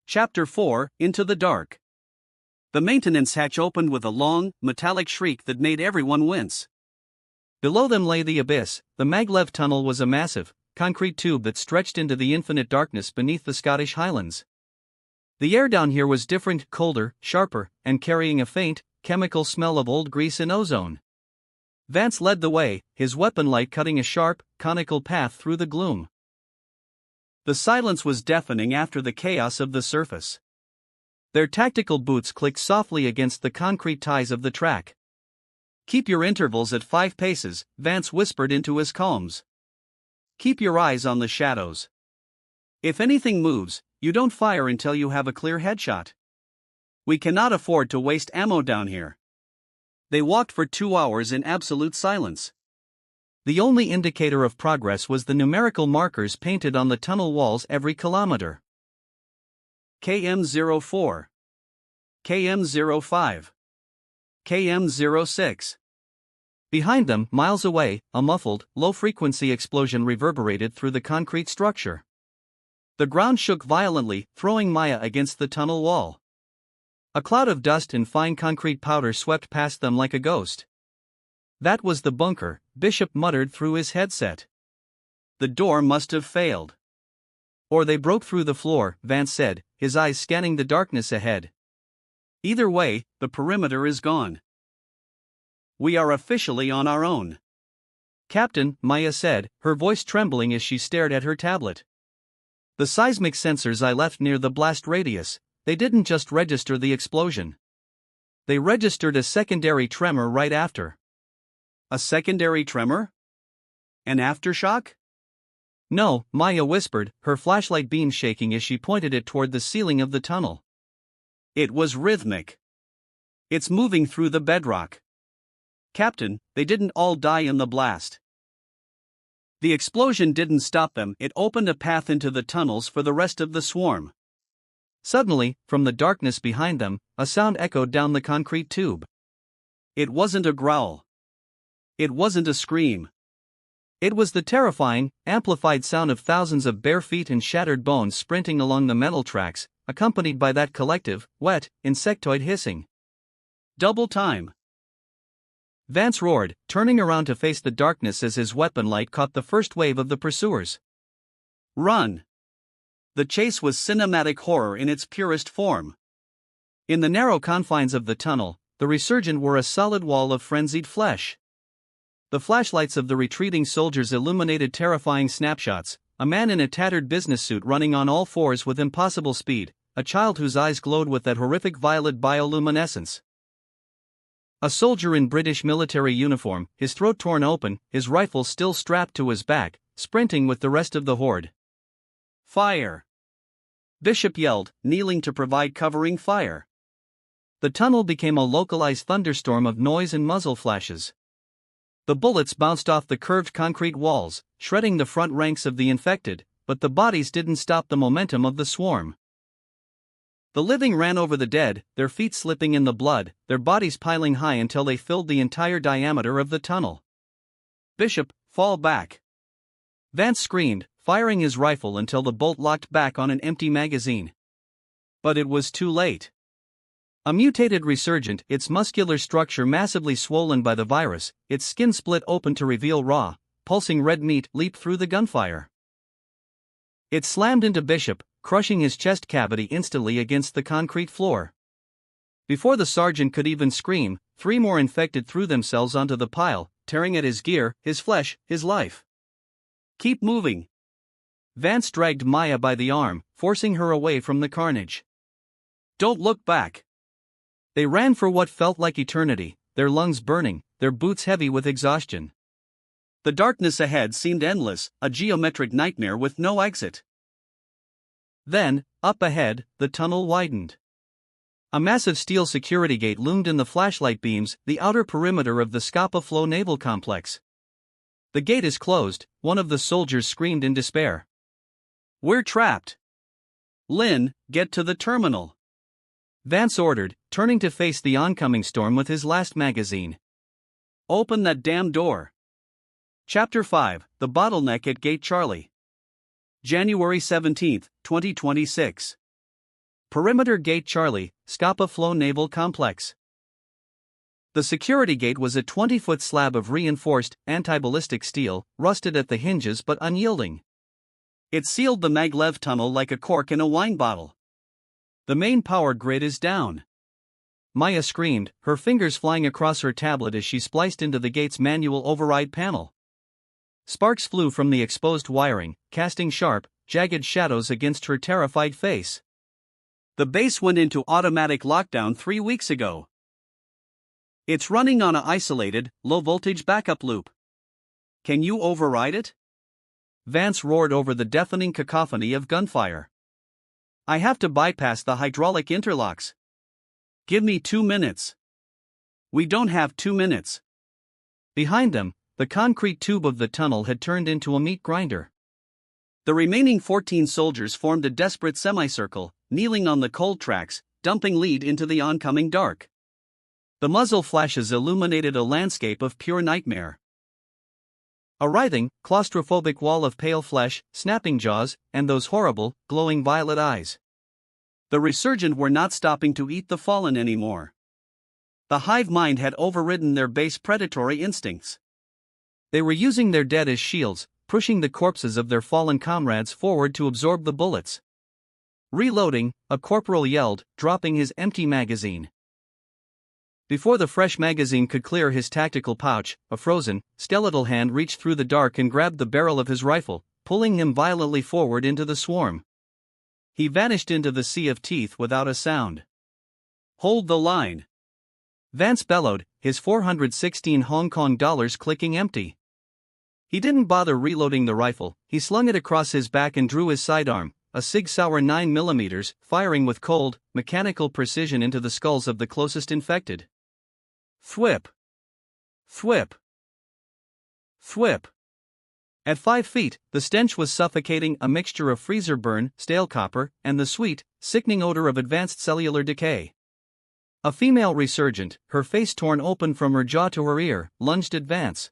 Chapter 4, Into the Dark. The maintenance hatch opened with a long, metallic shriek that made everyone wince. Below them lay the abyss. The maglev tunnel was a massive, concrete tube that stretched into the infinite darkness beneath the Scottish Highlands. The air down here was different, colder, sharper, and carrying a faint, chemical smell of old grease and ozone. Vance led the way, his weapon light cutting a sharp, conical path through the gloom. The silence was deafening after the chaos of the surface. Their tactical boots clicked softly against the concrete ties of the track. "Keep your intervals at 5 paces, Vance whispered into his calms. "Keep your eyes on the shadows. If anything moves, you don't fire until you have a clear headshot. We cannot afford to waste ammo down here." They walked for 2 hours in absolute silence. The only indicator of progress was the numerical markers painted on the tunnel walls every kilometer. KM04, KM05, KM06. Behind them, miles away, a muffled, low-frequency explosion reverberated through the concrete structure. The ground shook violently, throwing Maya against the tunnel wall. A cloud of dust and fine concrete powder swept past them like a ghost. "That was the bunker," Bishop muttered through his headset. "The door must have failed. Or they broke through the floor," Vance said, his eyes scanning the darkness ahead. "Either way, the perimeter is gone. We are officially on our own." "Captain," Maya said, her voice trembling as she stared at her tablet. "The seismic sensors I left near the blast radius, they didn't just register the explosion. They registered a secondary tremor right after." "A secondary tremor? An aftershock?" "No," Maya whispered, her flashlight beam shaking as she pointed it toward the ceiling of the tunnel. "It was rhythmic. It's moving through the bedrock. Captain, they didn't all die in the blast. The explosion didn't stop them, it opened a path into the tunnels for the rest of the swarm." Suddenly, from the darkness behind them, a sound echoed down the concrete tube. It wasn't a growl. It wasn't a scream. It was the terrifying, amplified sound of thousands of bare feet and shattered bones sprinting along the metal tracks, accompanied by that collective, wet, insectoid hissing. "Double time!" Vance roared, turning around to face the darkness as his weapon light caught the first wave of the pursuers. "Run!" The chase was cinematic horror in its purest form. In the narrow confines of the tunnel, the resurgent were a solid wall of frenzied flesh. The flashlights of the retreating soldiers illuminated terrifying snapshots: a man in a tattered business suit running on all fours with impossible speed, a child whose eyes glowed with that horrific violet bioluminescence. A soldier in British military uniform, his throat torn open, his rifle still strapped to his back, sprinting with the rest of the horde. "Fire!" Bishop yelled, kneeling to provide covering fire. The tunnel became a localized thunderstorm of noise and muzzle flashes. The bullets bounced off the curved concrete walls, shredding the front ranks of the infected, but the bodies didn't stop the momentum of the swarm. The living ran over the dead, their feet slipping in the blood, their bodies piling high until they filled the entire diameter of the tunnel. "Bishop, fall back!" Vance screamed, firing his rifle until the bolt locked back on an empty magazine. But it was too late. A mutated resurgent, its muscular structure massively swollen by the virus, its skin split open to reveal raw, pulsing red meat, leaped through the gunfire. It slammed into Bishop, crushing his chest cavity instantly against the concrete floor. Before the sergeant could even scream, 3 more infected threw themselves onto the pile, tearing at his gear, his flesh, his life. "Keep moving!" Vance dragged Maya by the arm, forcing her away from the carnage. "Don't look back!" They ran for what felt like eternity, their lungs burning, their boots heavy with exhaustion. The darkness ahead seemed endless, a geometric nightmare with no exit. Then, up ahead, the tunnel widened. A massive steel security gate loomed in the flashlight beams, the outer perimeter of the Scapa Flow Naval Complex. "The gate is closed," one of the soldiers screamed in despair. "We're trapped. Lynn, get to the terminal," Vance ordered, turning to face the oncoming storm with his last magazine. "Open that damn door." Chapter 5, The Bottleneck at Gate Charlie. January 17, 2026. Perimeter Gate Charlie, Scapa Flow Naval Complex. The security gate was a 20-foot slab of reinforced, anti-ballistic steel, rusted at the hinges but unyielding. It sealed the maglev tunnel like a cork in a wine bottle. The main power grid is down. Maya screamed, her fingers flying across her tablet as she spliced into the gate's manual override panel. Sparks flew from the exposed wiring, casting sharp, jagged shadows against her terrified face. The base went into automatic lockdown 3 weeks ago. It's running on an isolated, low-voltage backup loop. Can you override it? Vance roared over the deafening cacophony of gunfire. I have to bypass the hydraulic interlocks. Give me 2 minutes. We don't have 2 minutes. Behind them, the concrete tube of the tunnel had turned into a meat grinder. The remaining 14 soldiers formed a desperate semicircle, kneeling on the cold tracks, dumping lead into the oncoming dark. The muzzle flashes illuminated a landscape of pure nightmare. A writhing, claustrophobic wall of pale flesh, snapping jaws, and those horrible, glowing violet eyes. The resurgent were not stopping to eat the fallen anymore. The hive mind had overridden their base predatory instincts. They were using their dead as shields, pushing the corpses of their fallen comrades forward to absorb the bullets. Reloading, a corporal yelled, dropping his empty magazine. Before the fresh magazine could clear his tactical pouch, a frozen, skeletal hand reached through the dark and grabbed the barrel of his rifle, pulling him violently forward into the swarm. He vanished into the sea of teeth without a sound. Hold the line! Vance bellowed, his 416 Hong Kong dollars clicking empty. He didn't bother reloading the rifle, he slung it across his back and drew his sidearm, a Sig Sauer 9mm, firing with cold, mechanical precision into the skulls of the closest infected. Thwip! Thwip! Thwip! At 5 feet, the stench was suffocating, a mixture of freezer burn, stale copper, and the sweet, sickening odor of advanced cellular decay. A female resurgent, her face torn open from her jaw to her ear, lunged at Vance.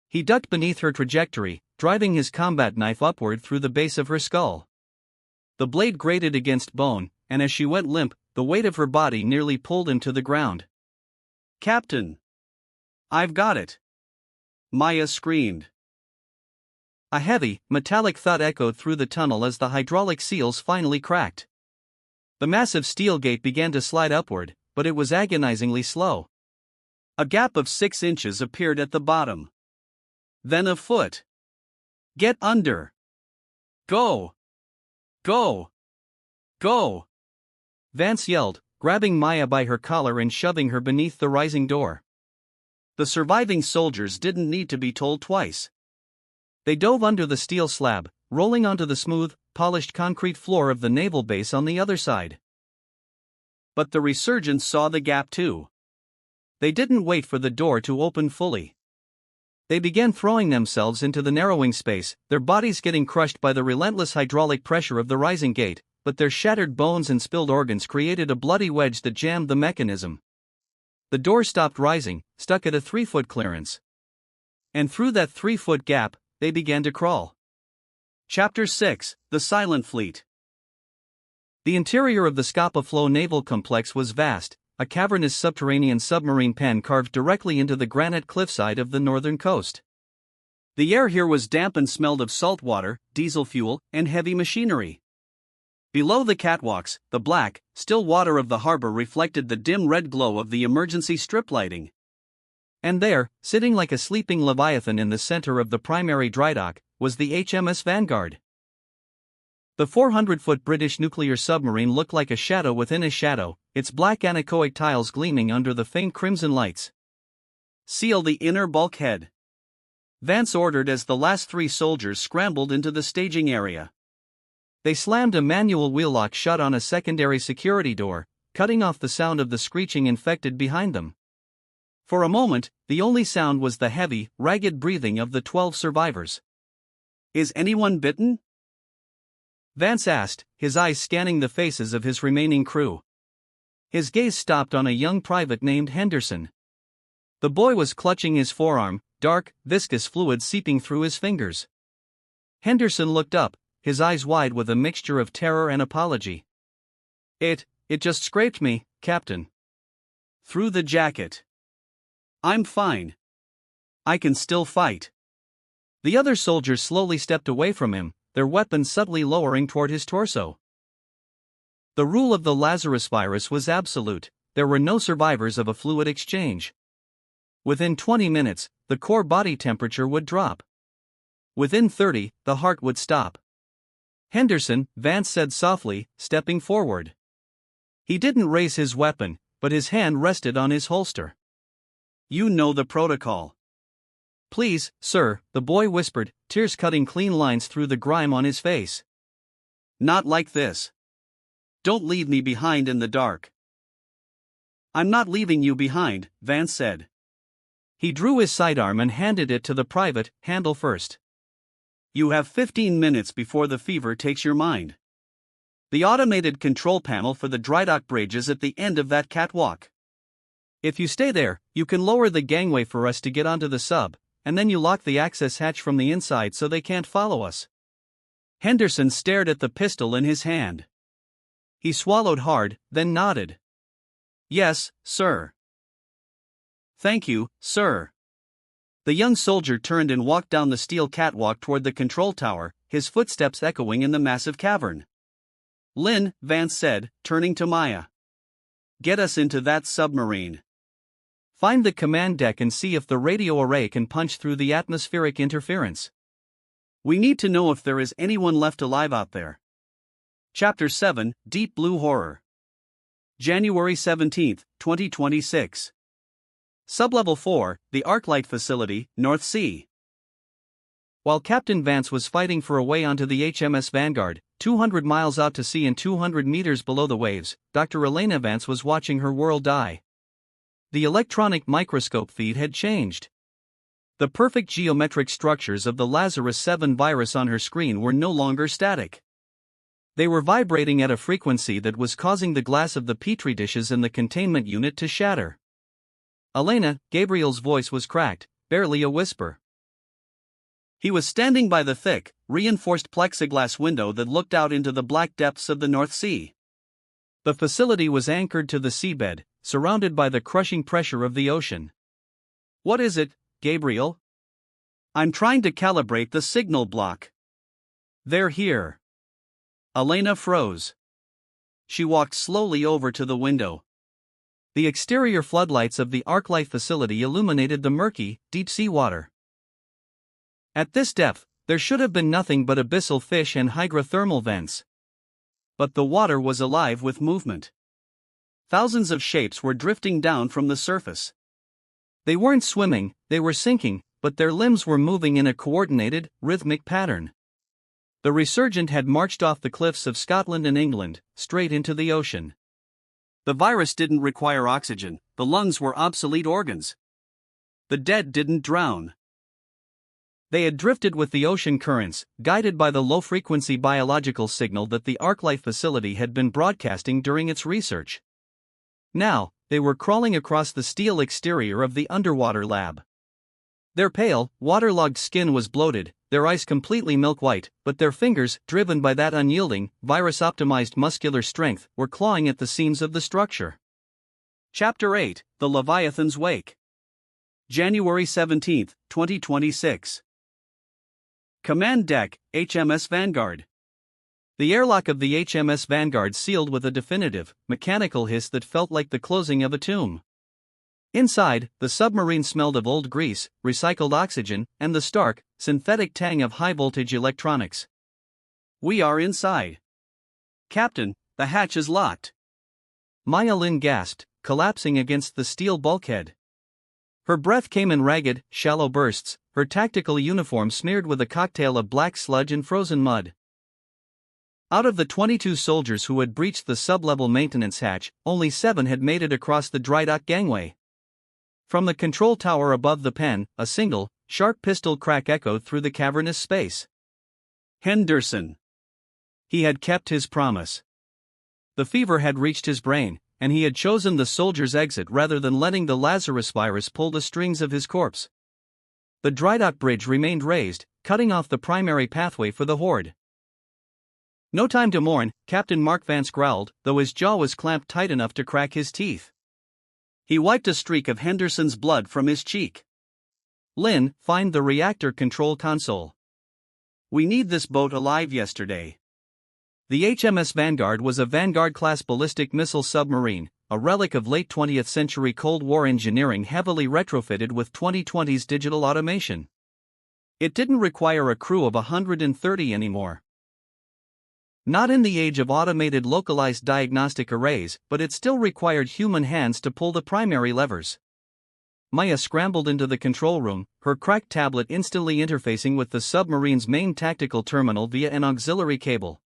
He ducked beneath her trajectory, driving his combat knife upward through the base of her skull. The blade grated against bone, and as she went limp, the weight of her body nearly pulled him to the ground. Captain! I've got it! Maya screamed. A heavy, metallic thud echoed through the tunnel as the hydraulic seals finally cracked. The massive steel gate began to slide upward, but it was agonizingly slow. A gap of 6 inches appeared at the bottom. Then a foot. Get under! Go! Go! Go! Vance yelled, grabbing Maya by her collar and shoving her beneath the rising door. The surviving soldiers didn't need to be told twice. They dove under the steel slab, rolling onto the smooth, polished concrete floor of the naval base on the other side. But the resurgents saw the gap too. They didn't wait for the door to open fully. They began throwing themselves into the narrowing space, their bodies getting crushed by the relentless hydraulic pressure of the rising gate, but their shattered bones and spilled organs created a bloody wedge that jammed the mechanism. The door stopped rising, stuck at a 3-foot clearance. And through that 3-foot gap, they began to crawl. Chapter 6: The Silent Fleet. The interior of the Scapa Flow Naval Complex was vast, a cavernous subterranean submarine pen carved directly into the granite cliffside of the northern coast. The air here was damp and smelled of salt water, diesel fuel, and heavy machinery. Below the catwalks, the black, still water of the harbor reflected the dim red glow of the emergency strip lighting. And there, sitting like a sleeping leviathan in the center of the primary drydock, was the HMS Vanguard. The 400-foot British nuclear submarine looked like a shadow within a shadow, its black anechoic tiles gleaming under the faint crimson lights. Seal the inner bulkhead, Vance ordered as the last 3 soldiers scrambled into the staging area. They slammed a manual wheel lock shut on a secondary security door, cutting off the sound of the screeching infected behind them. For a moment, the only sound was the heavy, ragged breathing of the 12 survivors. Is anyone bitten? Vance asked, his eyes scanning the faces of his remaining crew. His gaze stopped on a young private named Henderson. The boy was clutching his forearm, dark, viscous fluid seeping through his fingers. Henderson looked up, his eyes wide with a mixture of terror and apology. It just scraped me, Captain. Through the jacket. I'm fine. I can still fight. The other soldiers slowly stepped away from him, their weapons subtly lowering toward his torso. The rule of the Lazarus virus was absolute. There were no survivors of a fluid exchange. Within 20 minutes, the core body temperature would drop. Within 30, the heart would stop. Henderson, Vance said softly, stepping forward. He didn't raise his weapon, but his hand rested on his holster. You know the protocol. Please, sir, the boy whispered, tears cutting clean lines through the grime on his face. Not like this. Don't leave me behind in the dark. I'm not leaving you behind, Vance said. He drew his sidearm and handed it to the private, handle first. You have 15 minutes before the fever takes your mind. The automated control panel for the drydock bridge is at the end of that catwalk. If you stay there, you can lower the gangway for us to get onto the sub, and then you lock the access hatch from the inside so they can't follow us. Henderson stared at the pistol in his hand. He swallowed hard, then nodded. Yes, sir. Thank you, sir. The young soldier turned and walked down the steel catwalk toward the control tower, his footsteps echoing in the massive cavern. Lynn, Vance said, turning to Maya. Get us into that submarine. Find the command deck and see if the radio array can punch through the atmospheric interference. We need to know if there is anyone left alive out there. Chapter 7, Deep Blue Horror. January 17, 2026. Sublevel 4, the Arclight Facility, North Sea. While Captain Vance was fighting for a way onto the HMS Vanguard, 200 miles out to sea and 200 meters below the waves, Dr. Elena Vance was watching her world die. The electronic microscope feed had changed. The perfect geometric structures of the Lazarus 7 virus on her screen were no longer static. They were vibrating at a frequency that was causing the glass of the petri dishes in the containment unit to shatter. Elena, Gabriel's voice was cracked, barely a whisper. He was standing by the thick, reinforced plexiglass window that looked out into the black depths of the North Sea. The facility was anchored to the seabed, surrounded by the crushing pressure of the ocean. What is it, Gabriel? I'm trying to calibrate the signal block. They're here. Elena froze. She walked slowly over to the window. The exterior floodlights of the Arclight facility illuminated the murky, deep-sea water. At this depth, there should have been nothing but abyssal fish and hydrothermal vents. But the water was alive with movement. Thousands of shapes were drifting down from the surface. They weren't swimming, they were sinking, but their limbs were moving in a coordinated, rhythmic pattern. The resurgent had marched off the cliffs of Scotland and England, straight into the ocean. The virus didn't require oxygen, the lungs were obsolete organs. The dead didn't drown. They had drifted with the ocean currents, guided by the low-frequency biological signal that the Arclight facility had been broadcasting during its research. Now, they were crawling across the steel exterior of the underwater lab. Their pale, waterlogged skin was bloated, their eyes completely milk-white, but their fingers, driven by that unyielding, virus-optimized muscular strength, were clawing at the seams of the structure. Chapter 8, The Leviathan's Wake. January 17, 2026. Command Deck, HMS Vanguard. The airlock of the HMS Vanguard sealed with a definitive, mechanical hiss that felt like the closing of a tomb. Inside, the submarine smelled of old grease, recycled oxygen, and the stark, synthetic tang of high-voltage electronics. We are inside. Captain, the hatch is locked. Maya Lin gasped, collapsing against the steel bulkhead. Her breath came in ragged, shallow bursts, her tactical uniform smeared with a cocktail of black sludge and frozen mud. Out of the 22 soldiers who had breached the sublevel maintenance hatch, only 7 had made it across the drydock gangway. From the control tower above the pen, a single, sharp pistol crack echoed through the cavernous space. Henderson. He had kept his promise. The fever had reached his brain, and he had chosen the soldier's exit rather than letting the Lazarus virus pull the strings of his corpse. The drydock bridge remained raised, cutting off the primary pathway for the horde. No time to mourn, Captain Mark Vance growled, though his jaw was clamped tight enough to crack his teeth. He wiped a streak of Henderson's blood from his cheek. Lynn, find the reactor control console. We need this boat alive yesterday. The HMS Vanguard was a Vanguard-class ballistic missile submarine, a relic of late 20th century Cold War engineering heavily retrofitted with 2020's digital automation. It didn't require a crew of 130 anymore. Not in the age of automated localized diagnostic arrays, but it still required human hands to pull the primary levers. Maya scrambled into the control room, her cracked tablet instantly interfacing with the submarine's main tactical terminal via an auxiliary cable.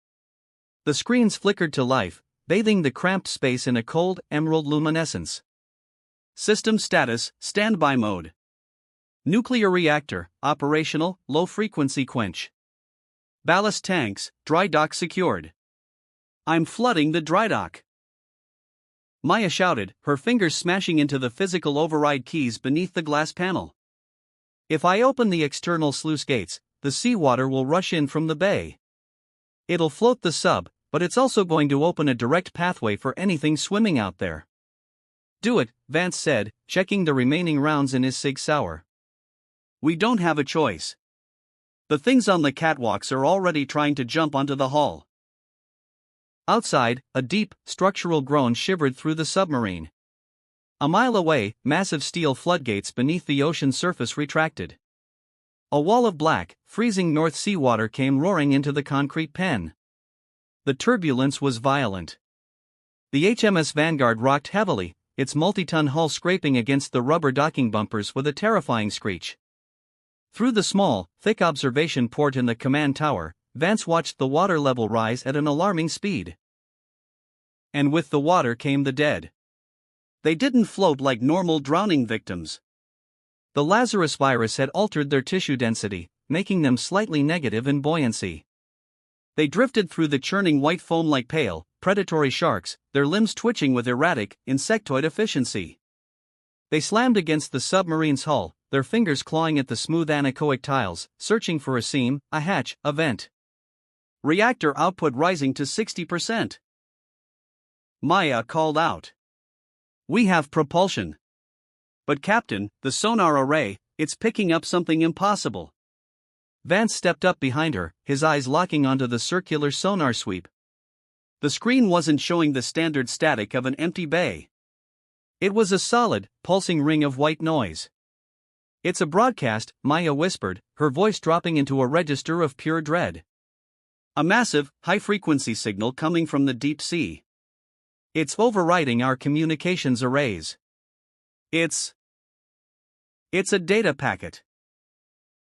The screens flickered to life, bathing the cramped space in a cold, emerald luminescence. System status, standby mode. Nuclear reactor, operational, low-frequency quench. Ballast tanks, dry dock secured. I'm flooding the dry dock. Maya shouted, her fingers smashing into the physical override keys beneath the glass panel. If I open the external sluice gates, the seawater will rush in from the bay. It'll float the sub, but it's also going to open a direct pathway for anything swimming out there. Do it, Vance said, checking the remaining rounds in his Sig Sauer. We don't have a choice. The things on the catwalks are already trying to jump onto the hull. Outside, a deep, structural groan shivered through the submarine. A mile away, massive steel floodgates beneath the ocean surface retracted. A wall of black, freezing North Sea water came roaring into the concrete pen. The turbulence was violent. The HMS Vanguard rocked heavily, its multi-ton hull scraping against the rubber docking bumpers with a terrifying screech. Through the small, thick observation port in the command tower, Vance watched the water level rise at an alarming speed. And with the water came the dead. They didn't float like normal drowning victims. The Lazarus virus had altered their tissue density, making them slightly negative in buoyancy. They drifted through the churning white foam like pale, predatory sharks, their limbs twitching with erratic, insectoid efficiency. They slammed against the submarine's hull, their fingers clawing at the smooth anechoic tiles, searching for a seam, a hatch, a vent. Reactor output rising to 60%. Maya called out. We have propulsion. But Captain, the sonar array, it's picking up something impossible. Vance stepped up behind her, his eyes locking onto the circular sonar sweep. The screen wasn't showing the standard static of an empty bay. It was a solid, pulsing ring of white noise. It's a broadcast, Maya whispered, her voice dropping into a register of pure dread. A massive, high-frequency signal coming from the deep sea. It's overriding our communications arrays. It's a data packet.